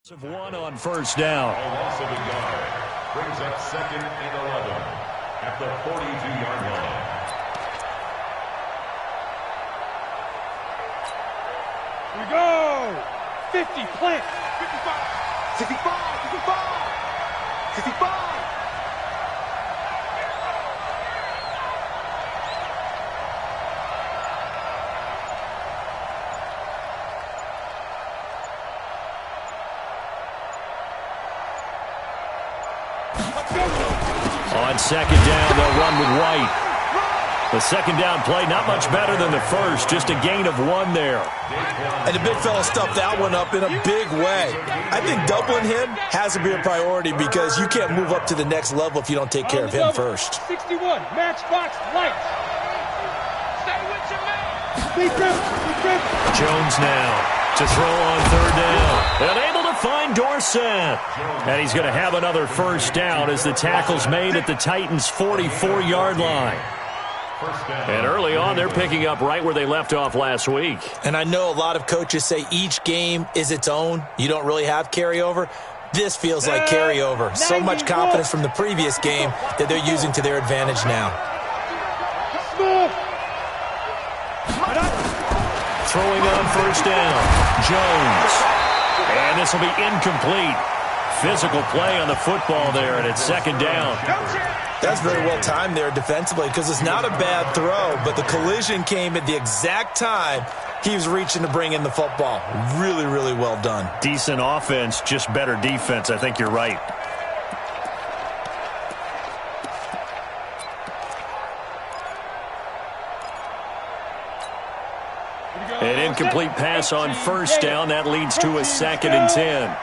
One on first down. Brings up 2nd and 11 at the 42-yard line. Here we go. 50, plant. 55, 65, 55, 65. On second down, they'll run with White. The second down play, not much better than the first, just a gain of 1 there. And the big fella stuffed that one up in a big way. I think doubling him has to be a priority because you can't move up to the next level if you don't take care of him first. 61, matchbox, light. Stay with your man. Jones now to throw on third down. And able to find Dorsett. And he's going to have another first down as the tackle's made at the Titans' 44-yard line. And early on, they're picking up right where they left off last week. And I know a lot of coaches say each game is its own. You don't really have carryover. This feels like carryover. So much confidence from the previous game that they're using to their advantage now. Throwing on first down, Jones. And this will be incomplete. Physical play on the football there, and it's second down. That's very well timed there defensively because it's not a bad throw, but the collision came at the exact time he was reaching to bring in the football. Really, really well done. Decent offense, just better defense. I think you're right. An incomplete pass on first down. That leads to a 2nd and 10.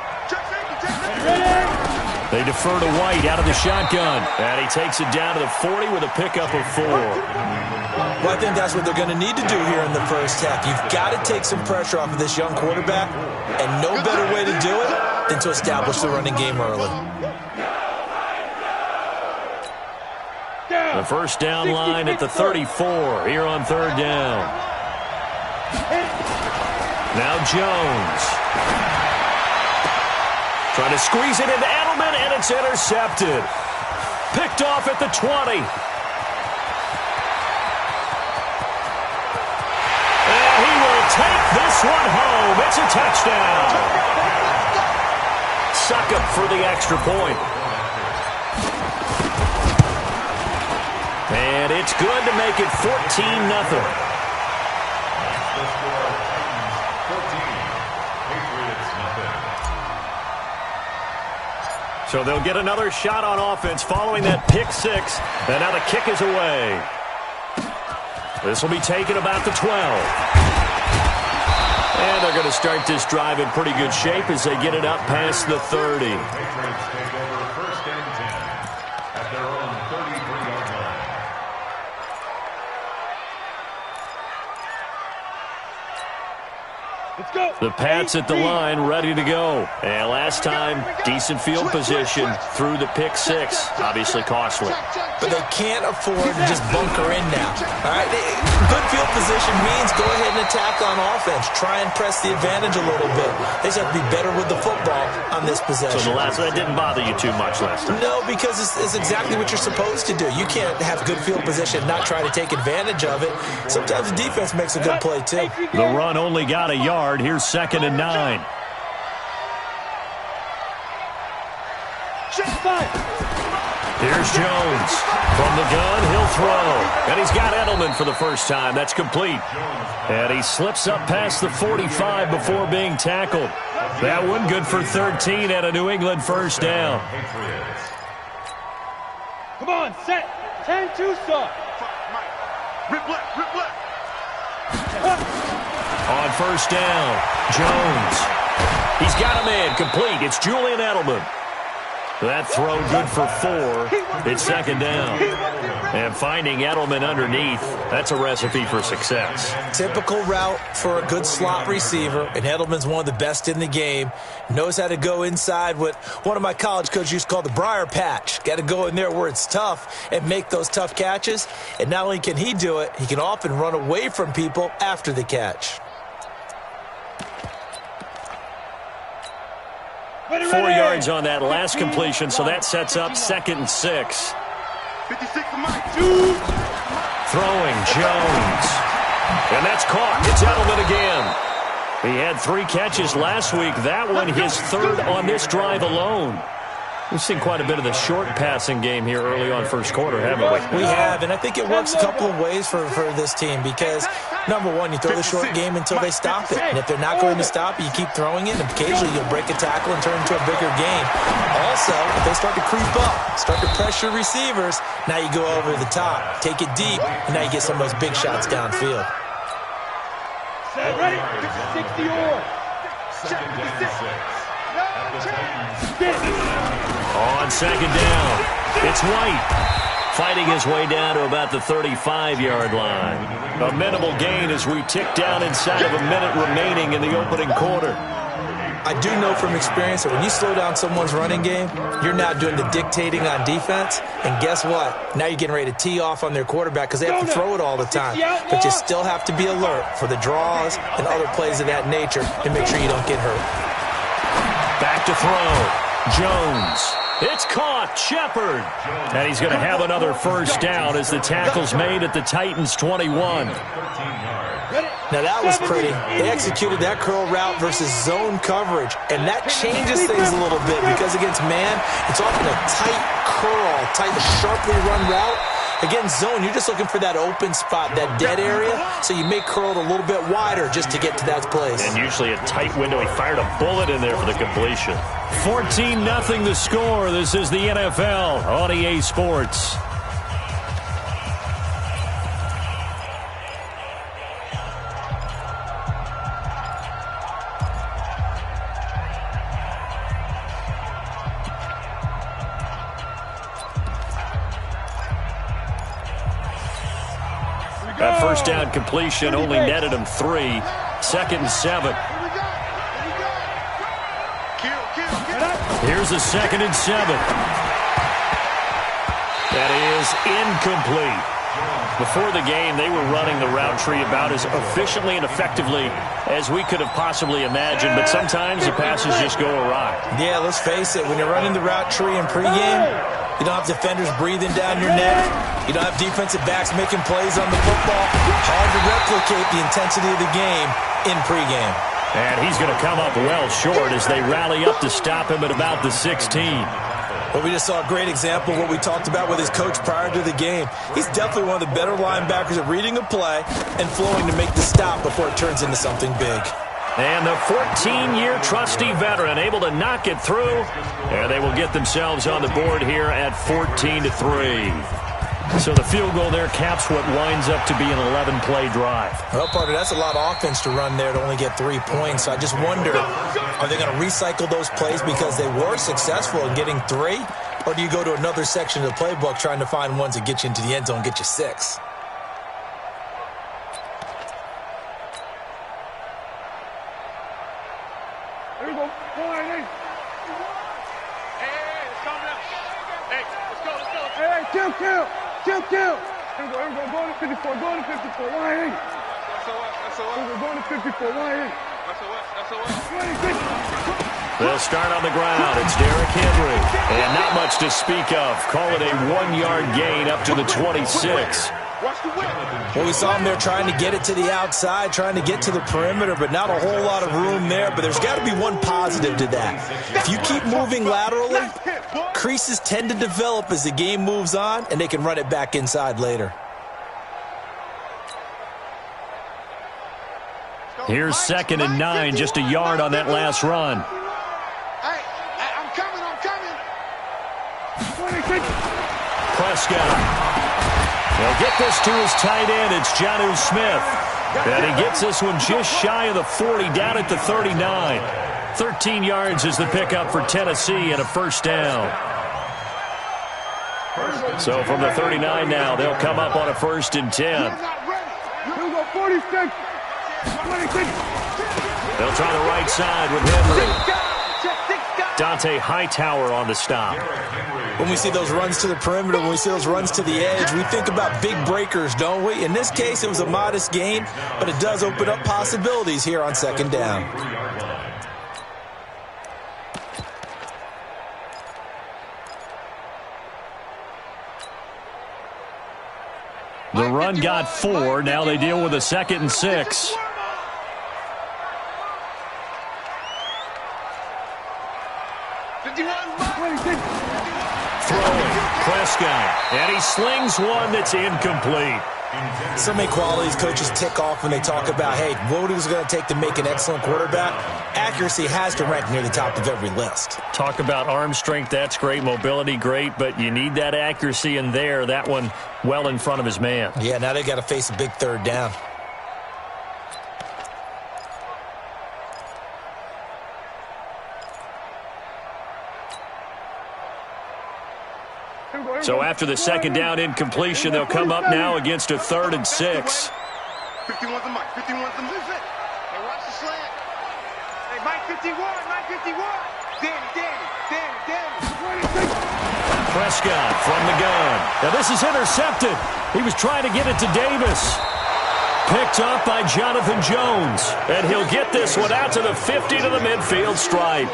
They defer to White out of the shotgun. And he takes it down to the 40 with a pickup of 4. Well, I think that's what they're going to need to do here in the first half. You've got to take some pressure off of this young quarterback, and no better way to do it than to establish the running game early. The first down line at the 34 here on third down. Now Jones. Trying to squeeze it into Edelman, and it's intercepted. Picked off at the 20. And he will take this one home. It's a touchdown. Suck up for the extra point. And it's good to make it 14-0. So they'll get another shot on offense following that pick 6. And now the kick is away. This will be taken about the 12. And they're going to start this drive in pretty good shape as they get it up past the 30. Patriots take over 1st and 10 at their own 33-yard line. Let's go. The Pats at the line, ready to go. And last time, decent field position through the pick 6. Obviously costly. But they can't afford to just bunker in now. All right, good field position means go ahead and attack on offense. Try and press the advantage a little bit. They just have to be better with the football on this possession. So that didn't bother you too much last time? No, because it's exactly what you're supposed to do. You can't have good field position and not try to take advantage of it. Sometimes the defense makes a good play, too. The run only got a yard. Here's 2nd and 9. Here's Jones. From the gun, he'll throw. And he's got Edelman for the first time. That's complete. And he slips up past the 45 before being tackled. That one good for 13 at a New England first down. Come on, set. 10-2 start. Rip left. On first down, Jones. He's got a man complete. It's Julian Edelman. That throw good for 4. It's 2nd down. And finding Edelman underneath, that's a recipe for success. Typical route for a good slot receiver, and Edelman's one of the best in the game. Knows how to go inside what one of my college coaches used to call the briar patch. Got to go in there where it's tough and make those tough catches. And not only can he do it, he can often run away from people after the catch. 4 yards on that last completion, so that sets up 2nd and 6. 56 for Mike. Throwing, Jones. And that's caught. It's Edelman again. He had 3 catches last week. That one his 3rd on this drive alone. We've seen quite a bit of the short passing game here early on first quarter, haven't we? We have, and I think it works a couple of ways for this team because, number one, you throw the short game until they stop it. And if they're not going to stop it, you keep throwing it, and occasionally you'll break a tackle and turn it into a bigger game. Also, if they start to creep up, start to pressure receivers, now you go over the top, take it deep, and now you get some of those big shots downfield. Set, ready? 60 or. Second down and 6. At the Titans. On 2nd down, it's White. Fighting his way down to about the 35-yard line. A minimal gain as we tick down inside of a minute remaining in the opening quarter. I do know from experience that when you slow down someone's running game, you're now doing the dictating on defense. And guess what? Now you're getting ready to tee off on their quarterback because they have to throw it all the time. But you still have to be alert for the draws and other plays of that nature to make sure you don't get hurt. Back to throw. Jones. It's caught. Shepard. And he's going to have another first down as the tackle's made at the Titans' 21. Now that was pretty. They executed that curl route versus zone coverage, and that changes things a little bit because against man, it's often a tight curl, tight, sharply run route. Against zone, you're just looking for that open spot, that dead area, so you may curl it a little bit wider just to get to that place. And usually a tight window. He fired a bullet in there for the completion. 14-0 the score. This is the NFL on EA Sports. That first down completion only netted him 3. 2nd and 7. Here's a 2nd and 7. That is incomplete. Before the game, they were running the route tree about as efficiently and effectively as we could have possibly imagined, but sometimes the passes just go awry. Yeah, let's face it, when you're running the route tree in pregame, you don't have defenders breathing down your neck. You don't have defensive backs making plays on the football. Hard to replicate the intensity of the game in pregame. And he's going to come up well short as they rally up to stop him at about the 16. Well, we just saw a great example of what we talked about with his coach prior to the game. He's definitely one of the better linebackers at reading a play and flowing to make the stop before it turns into something big. And the 14-year trusty veteran able to knock it through. And they will get themselves on the board here at 14-3. So the field goal there caps what winds up to be an 11-play drive. Well, partner, that's a lot of offense to run there to only get 3 points. So I just wonder, are they going to recycle those plays because they were successful in getting 3? Or do you go to another section of the playbook trying to find ones that get you into the end zone and get you 6? Here we go. Hey, it's coming up. Hey, let's go. Hey, kill. Here we go. Go to 54. Go to 54. Why ain't? That's all right. Go to 54. Why ain't? That's all right. They'll start on the ground. It's Derrick Henry. And not much to speak of. Call it a 1-yard gain up to the 26. Well, we saw him there trying to get it to the outside, trying to get to the perimeter, but not a whole lot of room there. But there's got to be one positive to that. If you keep moving laterally, creases tend to develop as the game moves on, and they can run it back inside later. Here's 2nd and 9, just a yard on that last run. Hey, I'm coming. Prescott. He'll get this to his tight end. It's Jonnu Smith. And he gets this one just shy of the 40, down at the 39. 13 yards is the pickup for Tennessee and a first down. So from the 39 now, they'll come up on a 1st and 10. Here we go, 46. 26. They'll try the right side with Henry. Dante Hightower on the stop. When we see those runs to the perimeter, when we see those runs to the edge, we think about big breakers, don't we? In this case, it was a modest gain, but it does open up possibilities here on 2nd down. The run got 4. Now they deal with a 2nd and 6. Throwing, Prescott, and he slings one that's incomplete. So many qualities coaches tick off when they talk about, hey, what is it going to take to make an excellent quarterback? Accuracy has to rank near the top of every list. Talk about arm strength, that's great. Mobility, great, but you need that accuracy in there. That one well in front of his man. Yeah, now they got to face a big 3rd down. So after the 2nd down incompletion, they'll come up now against a 3rd and 6. 51's the mic. 51's the mic. Hey, watch the slant. Hey, Mike 51. Mike 51. Danny. Prescott from the gun. Now this is intercepted. He was trying to get it to Davis. Picked up by Jonathan Jones. And he'll get this one out to the 50 to the midfield stripe.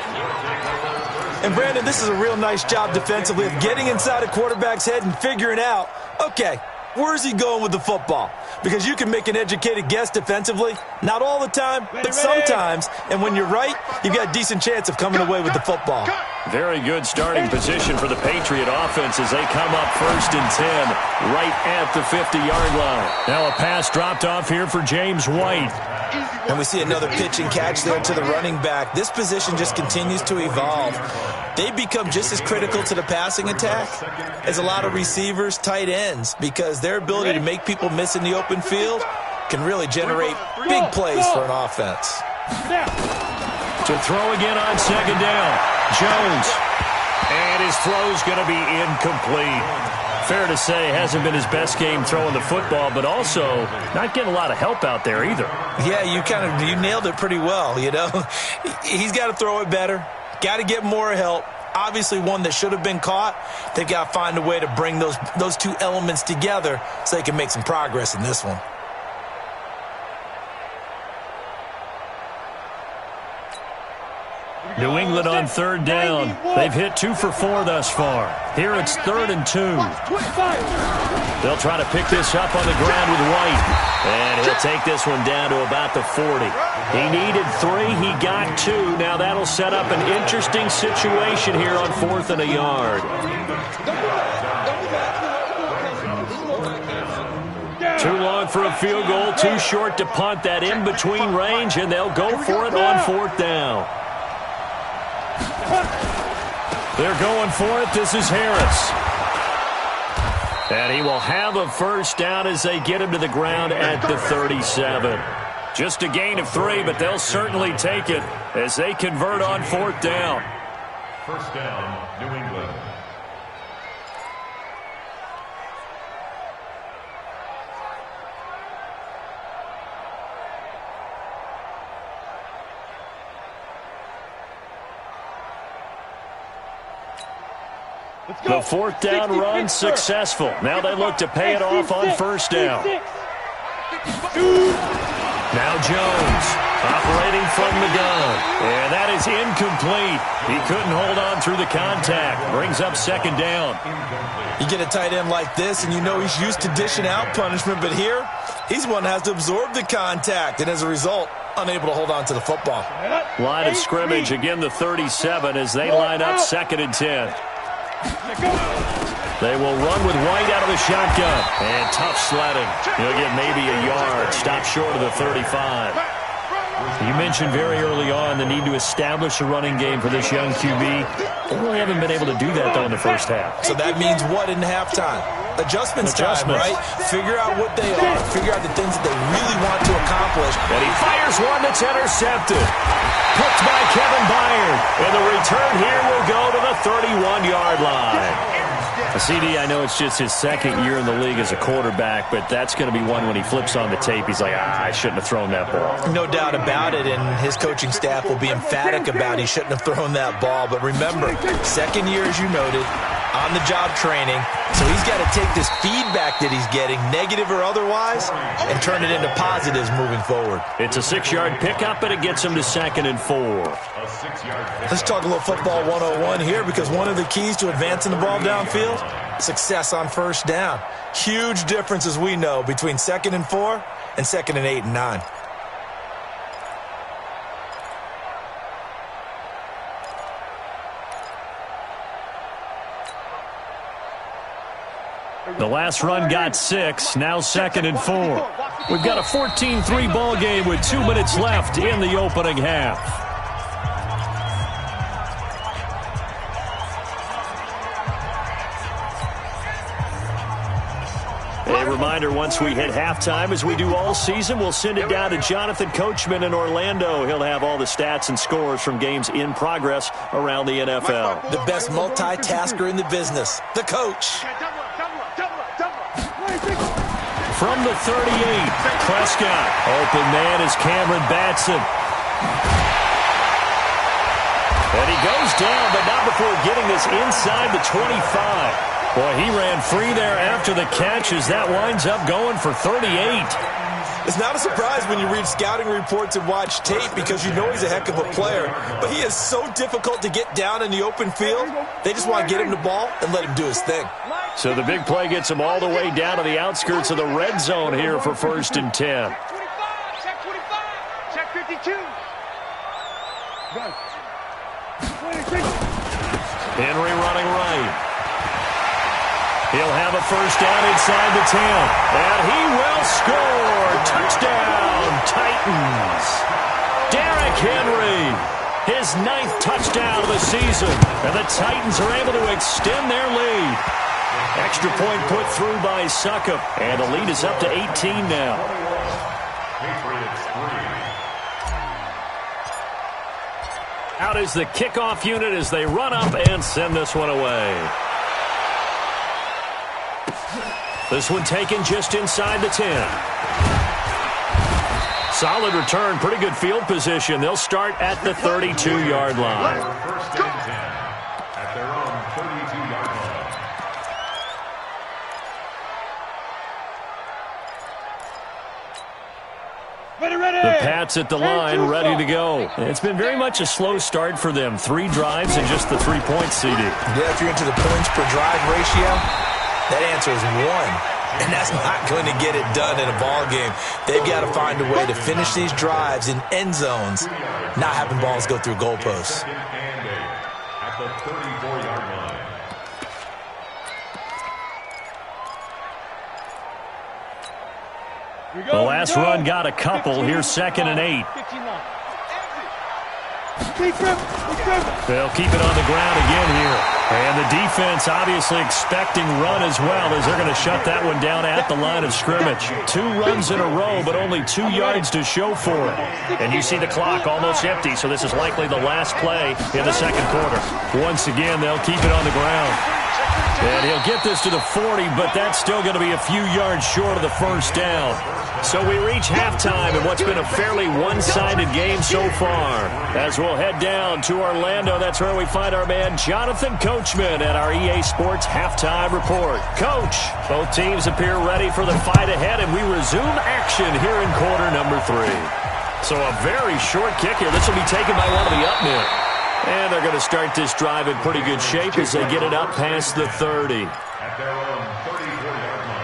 And, Brandon, this is a real nice job defensively of getting inside a quarterback's head and figuring out, okay, where's he going with the football? Because you can make an educated guess defensively. Not all the time, but sometimes. And when you're right, you've got a decent chance of coming away with the football. Very good starting position for the Patriot offense as they come up 1st and 10 right at the 50-yard line. Now a pass dropped off here for James White. And we see another pitch and catch there to the running back. This position just continues to evolve. They become just as critical to the passing attack as a lot of receivers, tight ends, because their ability to make people miss in the open field can really generate big plays for an offense. To throw again on 2nd down. Jones. And his throw's going to be incomplete. Fair to say, hasn't been his best game throwing the football, but also not getting a lot of help out there either. Yeah, you nailed it pretty well, you know. He's got to throw it better. Got to get more help. Obviously one that should have been caught. They've got to find a way to bring those two elements together so they can make some progress in this one. New England on 3rd down. They've hit 2 for 4 thus far. Here it's 3rd and 2. They'll try to pick this up on the ground with White. And he'll take this one down to about the 40. He needed 3. He got 2. Now that'll set up an interesting situation here on 4th and a yard. Too long for a field goal. Too short to punt. That in-between range, and they'll go for it on 4th down. They're going for it. This is Harris. And he will have a 1st down as they get him to the ground at the 37. Just a gain of 3, but they'll certainly take it as they convert on 4th down. 1st down, New England. The 4th down run successful. Now they look to pay it off on 1st down. Now Jones operating from the gun. And that is incomplete. He couldn't hold on through the contact. Brings up 2nd down. You get a tight end like this, and you know he's used to dishing out punishment, but here, he's one that has to absorb the contact, and as a result, unable to hold on to the football. Line of scrimmage, again the 37 as they line up 2nd and 10. They will run with White out of the shotgun. And tough sledding. He'll get maybe a yard. Stop short of the 35. You mentioned very early on the need to establish a running game for this young QB. They really haven't been able to do that, though, in the 1st half. So that means what in halftime? Adjustments time, right? Figure out what they are. Figure out the things that they really want to accomplish. And he fires one that's intercepted. Picked by Kevin Byard. And the return here will go to the 31-yard line. CD, I know it's just his 2nd year in the league as a quarterback, but that's going to be one when he flips on the tape, he's like, I shouldn't have thrown that ball. No doubt about it, and his coaching staff will be emphatic about he shouldn't have thrown that ball. But remember, 2nd year, as you noted, on-the-job training, so he's got to take this feedback that he's getting, negative or otherwise, and turn it into positives moving forward. It's a 6-yard pickup, and it gets him to 2nd and 4. Let's talk a little football 101 here, because one of the keys to advancing the ball downfield success on first down. Huge difference, as we know, between 2nd and 4 and 2nd and 8 and 9. The last run got 6, now 2nd and 4. We've got a 14-3 ball game with 2 minutes left in the opening half. A reminder, once we hit halftime, as we do all season, we'll send it down to Jonathan Coachman in Orlando. He'll have all the stats and scores from games in progress around the NFL. The best multitasker in the business, the coach. From the 38, Prescott. Open man is Cameron Batson. And he goes down, but not before getting this inside the 25. Boy, he ran free there after the catch as that winds up going for 38. It's not a surprise when you read scouting reports and watch tape because you know he's a heck of a player. But he is so difficult to get down in the open field. They just want to get him the ball and let him do his thing. So the big play gets him all the way down to the outskirts of the red zone here for 1st and 10. Check 25. Check 52. Henry running right. He'll have a first down inside the 10. And he will score. Touchdown, Titans. Derrick Henry, his 9th touchdown of the season. And the Titans are able to extend their lead. Extra point put through by Succop. And the lead is up to 18 now. Out is the kickoff unit as they run up and send this one away. This one taken just inside the 10. Solid return, pretty good field position. They'll start at the 32-yard line. First and 10 at their own 32-yard line. The Pats at the line, ready to go. It's been very much a slow start for them. 3 drives and just the 3-point CD. Yeah, if you're into the points per drive ratio, that answer is 1. And that's not going to get it done in a ball game. They've got to find a way to finish these drives in end zones, not having balls go through goalposts. At the 34-yard line. The last run got a couple. Here's 2nd and 8. They'll keep it on the ground again here. And the defense obviously expecting run as well as they're going to shut that one down at the line of scrimmage. 2 runs in a row, but only 2 yards to show for it. And you see the clock almost empty, so this is likely the last play in the 2nd quarter. Once again, they'll keep it on the ground. And he'll get this to the 40, but that's still going to be a few yards short of the first down. So we reach halftime in what's been a fairly one-sided game so far. As we'll head down to Orlando, that's where we find our man Jonathan Coachman at our EA Sports Halftime Report. Coach, both teams appear ready for the fight ahead, and we resume action here in quarter number 3. So a very short kick here. This will be taken by one of the up men. And they're going to start this drive in pretty good shape as they get it up past the 30. At their own 34-yard line.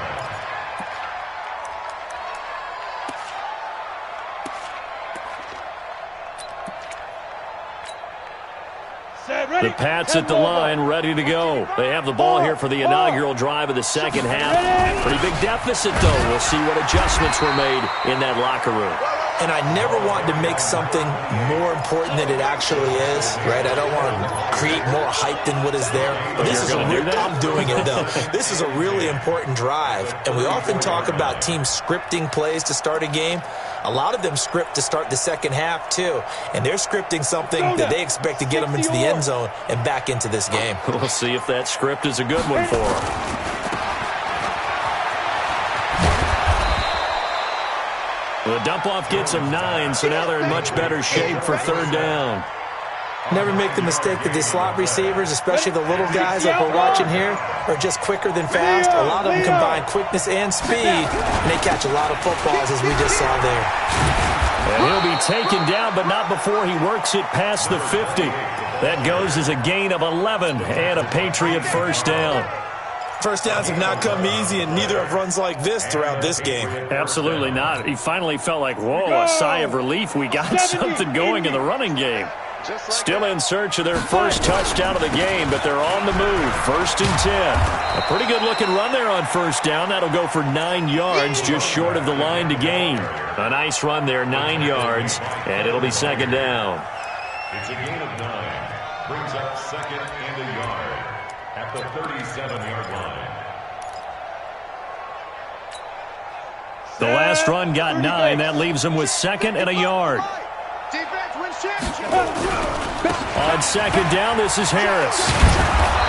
The Pats at the line, ready to go. They have the ball here for the inaugural drive of the 2nd half. Pretty big deficit, though. We'll see what adjustments were made in that locker room. And I never want to make something more important than it actually is, right? I don't want to create more hype than what is there. But this is I'm doing it, though. This is a really important drive. And we often talk about teams scripting plays to start a game. A lot of them script to start the 2nd half, too. And they're scripting something that they expect to get them into the end zone and back into this game. We'll see if that script is a good one for them. The dump-off gets them 9, so now they're in much better shape for 3rd down. Never make the mistake that the slot receivers, especially the little guys like we're watching here, are just quicker than fast. A lot of them combine quickness and speed, and they catch a lot of footballs, as we just saw there. And he'll be taken down, but not before he works it past the 50. That goes as a gain of 11 and a Patriot first down. First downs have not come easy, and neither have runs like this throughout this game. Absolutely not. He finally felt like, whoa, a sigh of relief. We got something going in the running game. Still in search of their first touchdown of the game, but they're on the move. 1st and 10. A pretty good-looking run there on first down. That'll go for 9 yards, just short of the line to gain. A nice run there, 9 yards, and it'll be 2nd down. It's a gain of 9. Brings up 2nd and a yard at the 37-yard line. The last run got 9. That leaves him with 2nd and a yard. On 2nd down, this is Harris.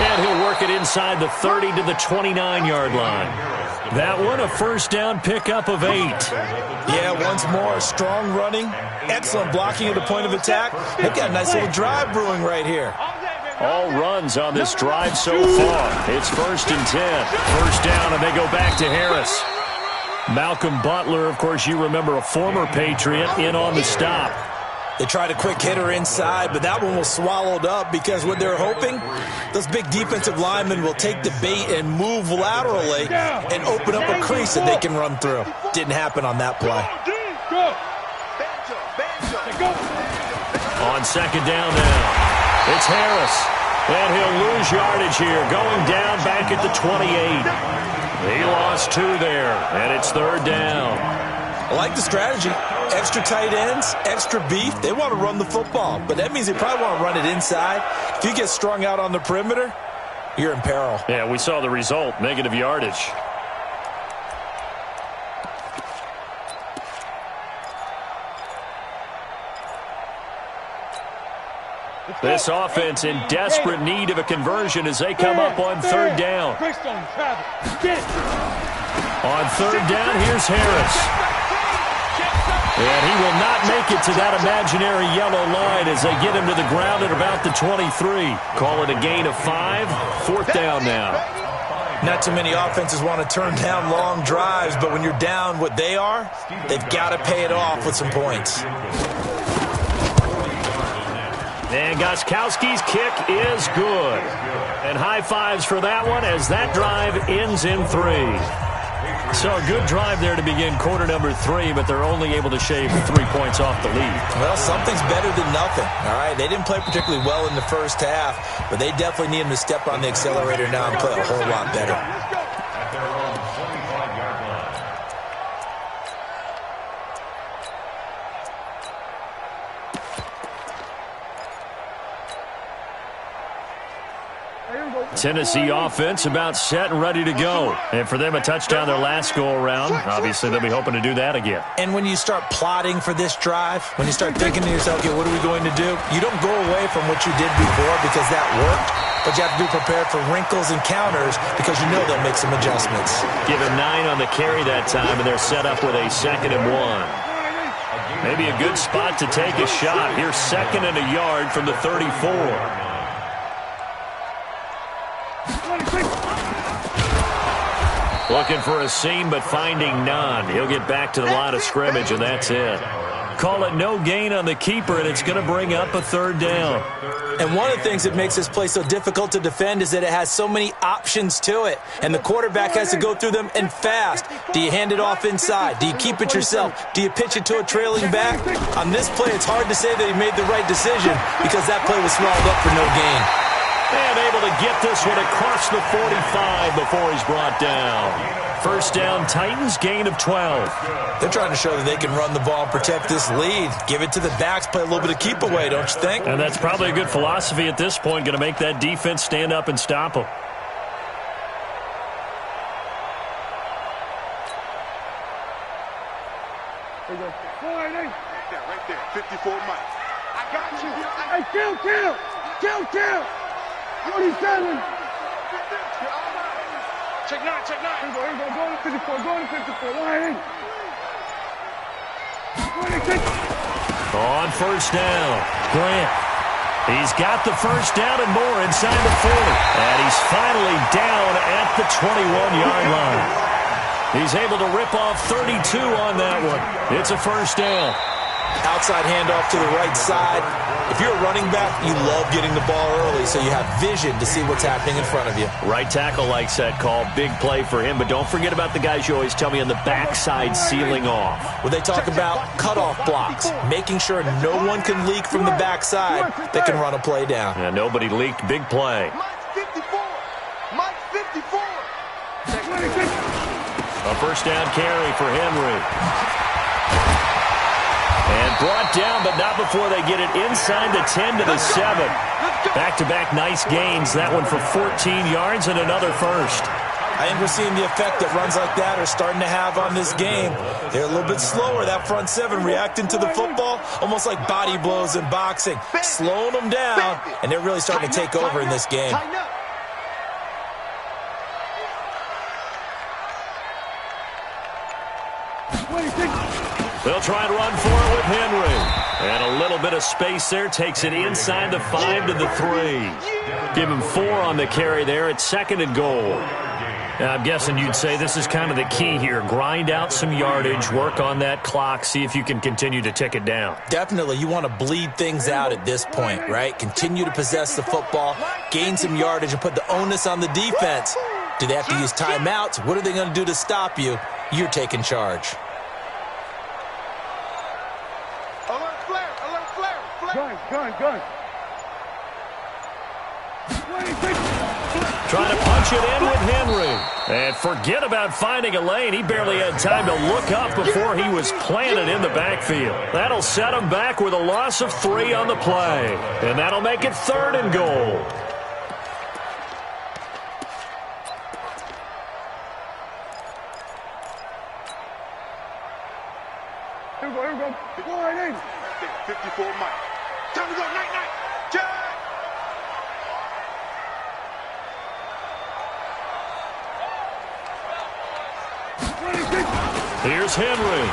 And he'll work it inside the 30 to the 29-yard line. That one, a first down pickup of 8. Yeah, once more, strong running, excellent blocking at the point of attack. They've got a nice little drive brewing right here. All runs on this drive so far. It's 1st and 10. First down, and they go back to Harris. Malcolm Butler, of course, you remember, a former Patriot, in on the stop. They tried a quick hitter inside, but that one was swallowed up because what they're hoping, those big defensive linemen will take the bait and move laterally and open up a crease that they can run through. Didn't happen on that play. On 2nd down now. It's Harris, and he'll lose yardage here, going down back at the 28. He lost 2 there, and it's 3rd down. I like the strategy. Extra tight ends, extra beef. They want to run the football, but that means they probably want to run it inside. If you get strung out on the perimeter, you're in peril. Yeah, we saw the result, negative yardage. This offense in desperate need of a conversion as they come up on 3rd down. On 3rd down, here's Harris. And he will not make it to that imaginary yellow line as they get him to the ground at about the 23. Call it a gain of 5. 4th down now. Not too many offenses want to turn down long drives, but when you're down what they are, they've got to pay it off with some points. And Gostkowski's kick is good. And high fives for that one as that drive ends in 3. So a good drive there to begin quarter number 3, but they're only able to shave 3 points off the lead. Well, something's better than nothing, all right? They didn't play particularly well in the first half, but they definitely need them to step on the accelerator now and play a whole lot better. At their own 25-yard line. Tennessee offense about set and ready to go. And for them, a touchdown their last go-around. Obviously, they'll be hoping to do that again. And when you start plotting for this drive, when you start thinking to yourself, okay, what are we going to do? You don't go away from what you did before because that worked, but you have to be prepared for wrinkles and counters because you know they'll make some adjustments. Give him 9 on the carry that time, and they're set up with a 2nd and 1. Maybe a good spot to take a shot. Here's 2nd and a yard from the 34. Looking for a seam, but finding none. He'll get back to the line of scrimmage, and that's it. Call it no gain on the keeper, and it's going to bring up a 3rd down. And one of the things that makes this play so difficult to defend is that it has so many options to it, and the quarterback has to go through them and fast. Do you hand it off inside? Do you keep it yourself? Do you pitch it to a trailing back? On this play, it's hard to say that he made the right decision because that play was swallowed up for no gain. And able to get this one across the 45 before he's brought down. First down, Titans, gain of 12. They're trying to show that they can run the ball and protect this lead. Give it to the backs, play a little bit of keep away, don't you think? And that's probably a good philosophy at this point, going to make that defense stand up and stop them. Right there, 54 Mike. I got you. Hey, kill. 47. Check 9. Here we go. Go to 54. Line. 26. On first down, Grant. He's got the first down and more inside the 40. And he's finally down at the 21-yard line. He's able to rip off 32 on that one. It's a first down. Outside handoff to the right side. If you're a running back, you love getting the ball early so you have vision to see what's happening in front of you. Right tackle likes that call. Big play for him, but don't forget about the guys you always tell me on the backside sealing off. When they talk about cutoff blocks, making sure no one can leak from the backside that can run a play down. Yeah, nobody leaked. Big play. Mike's 54. Mike's 54. A first down carry for Henry. And brought down, but not before they get it inside the 10 to the 7. Back-to-back nice gains. That one for 14 yards and another first. I think we're seeing the effect that runs like that are starting to have on this game. They're a little bit slower, that front seven, reacting to the football, almost like body blows in boxing, slowing them down, and they're really starting to take over in this game. They'll try and run for it with Henry. And a little bit of space there. Takes it inside the 5 to the 3. Give him 4 on the carry there. It's 2nd and goal. Now, I'm guessing you'd say this is kind of the key here. Grind out some yardage. Work on that clock. See if you can continue to tick it down. Definitely. You want to bleed things out at this point, right? Continue to possess the football. Gain some yardage and put the onus on the defense. Do they have to use timeouts? What are they going to do to stop you? You're taking charge. Gun. Trying to punch it in with Henry. And forget about finding a lane. He barely had time to look up before he was planted in the backfield. That'll set him back with a loss of 3 on the play. And that'll make it 3rd and goal. Here we go. Go right in. 54 Mike. Time to go, night. Here's Henry.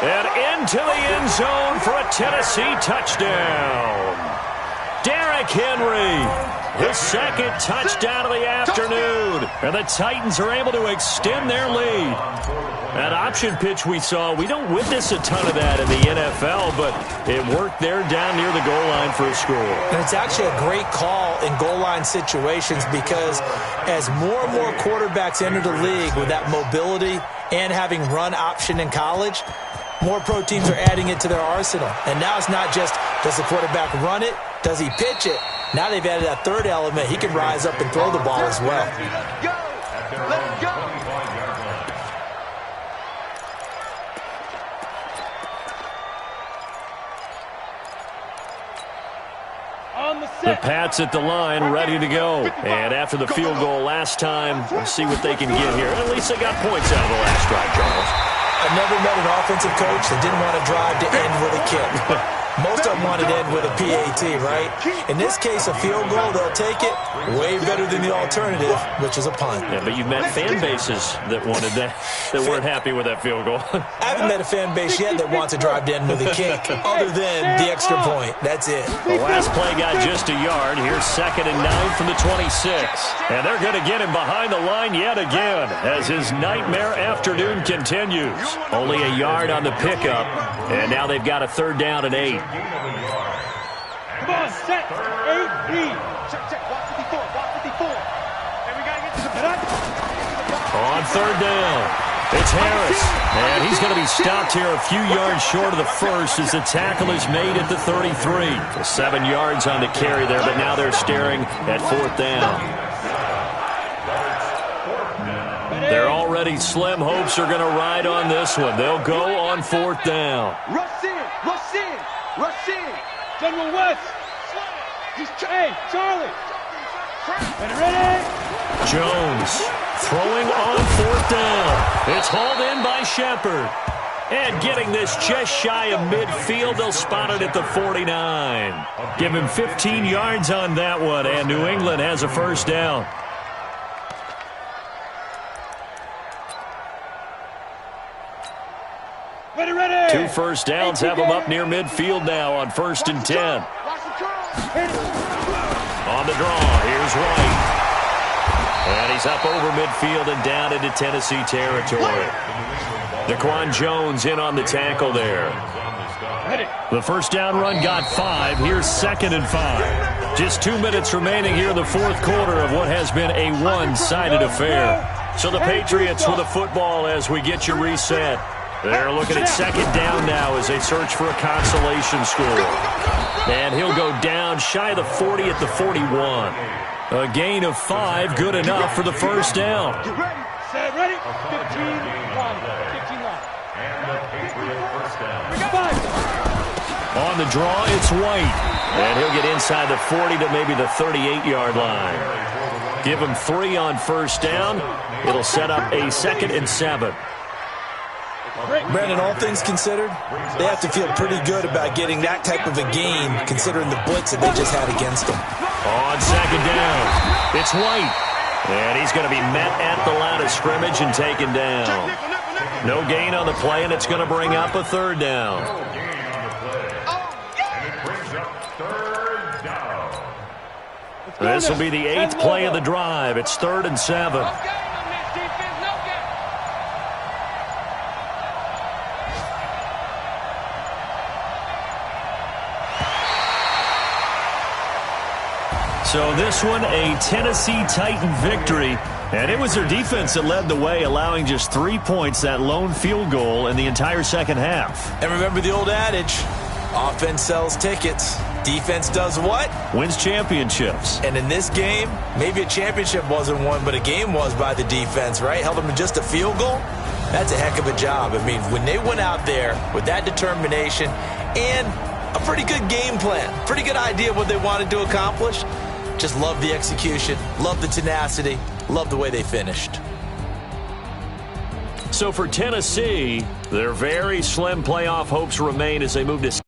And into the end zone for a Tennessee touchdown. Derrick Henry, his 2nd touchdown of the afternoon. And the Titans are able to extend their lead. That option pitch we saw, we don't witness a ton of that in the NFL, but it worked there down near the goal line for a score. And it's actually a great call in goal line situations because as more and more quarterbacks enter the league with that mobility and having run option in college, more pro teams are adding it to their arsenal. And now it's not just, does the quarterback run it? Does he pitch it? Now they've added that 3rd element. He can rise up and throw the ball as well. Let's go. The Pats at the line, ready to go. And after the field goal last time, we'll see what they can get here. At least they got points out of the last drive, Charles. I've never met an offensive coach that didn't want to drive to end with a kick. Most of them want to end with a PAT, right? In this case, a field goal, they'll take it. Way better than the alternative, which is a punt. Yeah, but you've met fan bases that wanted that, that weren't happy with that field goal. I haven't met a fan base yet that wants to drive to end with a kick, other than the extra point. That's it. The last play got just a yard. Here's 2nd and 9 from the 26. And they're going to get him behind the line yet again as his nightmare afternoon continues. Only a yard on the pickup, and now they've got a 3rd down and 8. Come on, set. 8-3. Check. Watch 54. And we got to get to the On 3rd down, it's Harris. And he's going to be stopped here a few yards short of the first as the tackle is made at the 33. 7 yards on the carry there, but now they're staring at 4th down. Their already slim hopes are going to ride on this one. They'll go on 4th down. Rush in. General West. Hey, Charlie. Ready? Jones throwing on 4th down. It's hauled in by Shepard. And getting this just shy of midfield, they'll spot it at the 49. Give him 15 yards on that one, and New England has a 1st down. Ready. 2 first downs have them up near midfield now on 1st and 10. On the draw, here's White. And he's up over midfield and down into Tennessee territory. Daquan Jones in on the tackle there. The first down run got 5. Here's 2nd and 5. Just 2 minutes remaining here in the fourth quarter of what has been a one-sided affair. So the Patriots with the football as we get you reset. They're looking at 2nd down now as they search for a consolation score. And he'll go down shy of the 40 at the 41. A gain of 5, good enough for the first down. Get ready. Set ready. 15 line. 15 line. And the Patriot first down. We got 5. On the draw, it's White. And he'll get inside the 40 to maybe the 38-yard line. Give him 3 on first down. It'll set up a 2nd and 7. Brandon, all things considered, they have to feel pretty good about getting that type of a gain considering the blitz that they just had against them. On 2nd down, it's White. And he's going to be met at the line of scrimmage and taken down. No gain on the play, and it's going to bring up a 3rd down. This will be the 8th play of the drive. It's 3rd and 7. So this one, a Tennessee Titan victory. And it was their defense that led the way, allowing just 3 points, that lone field goal in the entire second half. And remember the old adage, offense sells tickets. Defense does what? Wins championships. And in this game, maybe a championship wasn't won, but a game was by the defense, right? Held them to just a field goal. That's a heck of a job. I mean, when they went out there with that determination and a pretty good game plan, pretty good idea of what they wanted to accomplish, just love the execution, love the tenacity, love the way they finished. So for Tennessee, their very slim playoff hopes remain as they move to